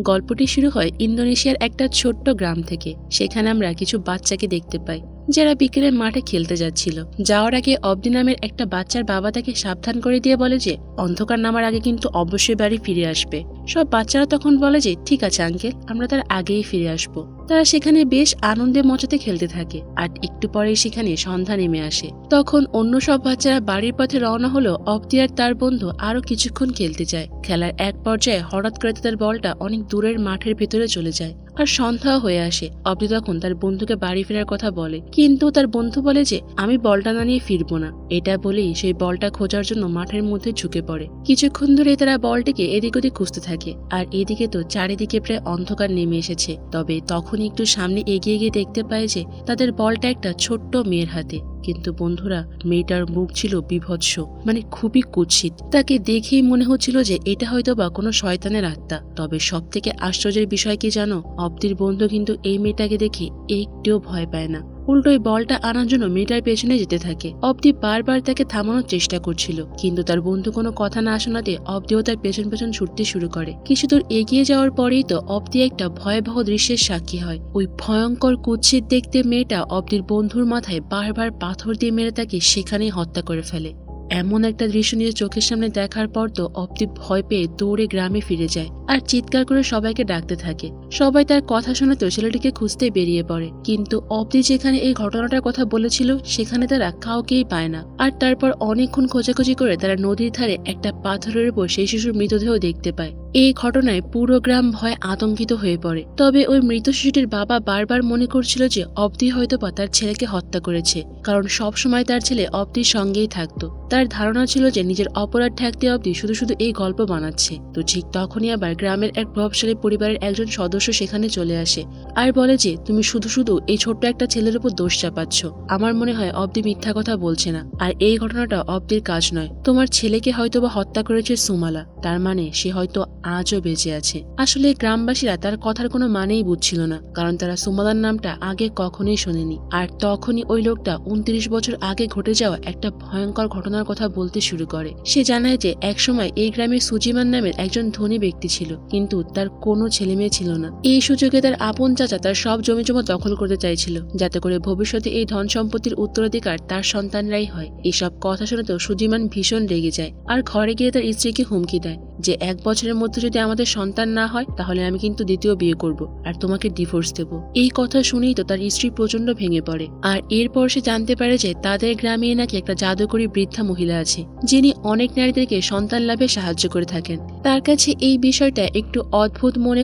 গল্পটি শুরু হয় ইন্দোনেশিয়ার একটা ছোট্ট গ্রাম থেকে। সেখানে আমরা কিছু বাচ্চাকে দেখতে পাই যারা বিকেলের মাঠে খেলতে যাচ্ছিল। যাওয়ার আগে অবদি নামের একটা বাচ্চার বাবা তাকে সাবধান করে দিয়ে বলে যে অন্ধকার নামার আগে কিন্তু অবশ্যই বাড়ি ফিরে আসবে। সব বাচ্চারা তখন বলে যে ঠিক আছে আঙ্কেল, আমরা তার আগেই ফিরে আসবো। তারা সেখানে বেশ আনন্দে মজাতে খেলতে থাকে আর একটু পরেই সেখানে সন্ধ্যা নেমে আসে। তখন অন্য সব বাচ্চারা বাড়ির পথে রওনা হলো। অবদি আর তার বন্ধু আরো কিছুক্ষণ খেলতে যায়। খেলার এক পর্যায়ে হঠাৎ করে তাদের বলটা অনেক দূরের মাঠের ভেতরে চলে যায় আর সন্ধ্যা হয়ে আসে। অবদি তখন তার বন্ধুকে বাড়ি ফেরার কথা বলে, কিন্তু তার বন্ধু বলে যে আমি বলটা না নিয়ে ফিরবো না। এটা বলেই সেই বলটা খোঁজার জন্য মাঠের মধ্যে ঝুঁকে পড়ে। কিছুক্ষণ ধরে তারা বলটিকে এদিক ওদিক খুঁজতে থাকে আর এদিকে তো চারিদিকে প্রায় অন্ধকার নেমে এসেছে। তবে তখনই একটু সামনে এগিয়ে গিয়ে দেখতে পায় যে তাদের বলটা একটা ছোট্ট মেয়ের হাতে। কিন্তু বন্ধুরা, মেয়েটার মুখ ছিল বিভৎস, মানে খুবই কুৎসিত। তাকে দেখেই মনে হচ্ছিল যে এটা হয়তো বা কোনো শয়তানের আত্মা। তবে সব থেকে আশ্চর্যের বিষয় কি জানো, অবদির বন্ধু কিন্তু এই মেয়েটাকে দেখে একটুও ভয় পায় না। উল্টোই বলটা আনার জন্য মেয়েটার পেছনে যেতে থাকে। অবদি বারবার তাকে থামানোর চেষ্টা করছিল, কিন্তু তার বন্ধু কোনো কথা না শোনাতে অবদিও তার পেছন পেছন ছুটতে শুরু করে। কিছু দূর এগিয়ে যাওয়ার পরেই তো অবদি একটা ভয়াবহ দৃশ্যের সাক্ষী হয়। ওই ভয়ঙ্কর কুৎসিত দেখতে মেয়েটা অবদির বন্ধুর মাথায় বারবার পাথর দিয়ে মেরে তাকে সেখানেই হত্যা করে ফেলে। এমন একটা দৃশ্য নিজের চোখের সামনে দেখার পর তো অবদি ভয় পেয়ে দৌড়ে গ্রামে ফিরে যায় আর চিৎকার করে সবাইকে ডাকতে থাকে। সবাই তার কথা শোনাতেও ছেলেটিকে খুঁজতে বেরিয়ে পড়ে, কিন্তু অবদি যেখানে এই ঘটনাটার কথা বলেছিল সেখানে তারা কাউকেই পায় না। আর তারপর অনেকক্ষণ খোঁজাখুঁজি করে তারা নদীর ধারে একটা পাথরের উপর সেই শিশুর মৃতদেহ দেখতে পায়। এই ঘটনায় পুরো গ্রাম ভয়ে আতঙ্কিত হয়ে পড়ে। তবে ওই মৃত শিশুটির বাবা বারবার মনে করছিল যে অবদি হয়তো বা তার ছেলেকে হত্যা করেছে, কারণ সব সময় তার ছেলে অবদির সঙ্গেই থাকতো। তার ধারণা ছিল যে নিজের অপরাধ ঠেকতে অবদি শুধু শুধু এই গল্প বানাচ্ছে। তো ঠিক তখনই আবার গ্রামের এক প্রভাবশালী পরিবারের একজন সদস্য সেখানে চলে আসে আর বলে যে তুমি শুধু শুধু এই ছোট্ট একটা ছেলের উপর দোষ চাপাচ্ছ। আমার মনে হয় অবদি মিথ্যা কথা বলছে না, আর এই ঘটনাটা অবদির কাজ নয়। তোমার ছেলেকে হয়তো বা হত্যা করেছে সুমালা, তার মানে সে হয়তো আজও বেঁচে আছে। আসলে গ্রামবাসীরা তার কথার কোনো মানেই বুঝছিল না, কারণ তারা সুমালার নামটা আগে কখনোই শোনেনি। আর তখনই ওই লোকটা 29 বছর আগে ঘটে যাওয়া একটা ভয়ঙ্কর ঘটনার কথা বলতে শুরু করে। সে জানায় যে একসময় এই গ্রামের সুজিমান নামের একজন ধনী ব্যক্তি ছিল, কিন্তু তার কোনো ছেলে মেয়ে ছিল না। এই সুযোগে তার আপন চাচা তার সব জমি জমা দখল করতে চাইছিল, যাতে করে ভবিষ্যতে এই ধন সম্পত্তির উত্তরাধিকার তার সন্তানরাই হয়। এইসব কথা শুনে তো সুজিমান ভীষণ রেগে যায় আর ঘরে গিয়ে তার স্ত্রীকে হুমকি দেয় যে 1 বছরের মধ্যে যদি আমাদের সন্তান না হয় তাহলে আমি কিন্তু দ্বিতীয় বিয়ে করব আর তোমাকে ডিভোর্স দেব। এই কথা শুনেই তো তার স্ত্রী প্রচন্ড ভেঙে পড়ে। আর এরপর সে জানতে পারে যে তাদের গ্রামে নাকি একটা জাদুকরী বৃদ্ধা মহিলা আছে, যিনি অনেক নারীদেরকে সন্তান লাভে সাহায্য করে থাকেন। তার কাছে এই বিষয়টা একটু অদ্ভুত মনে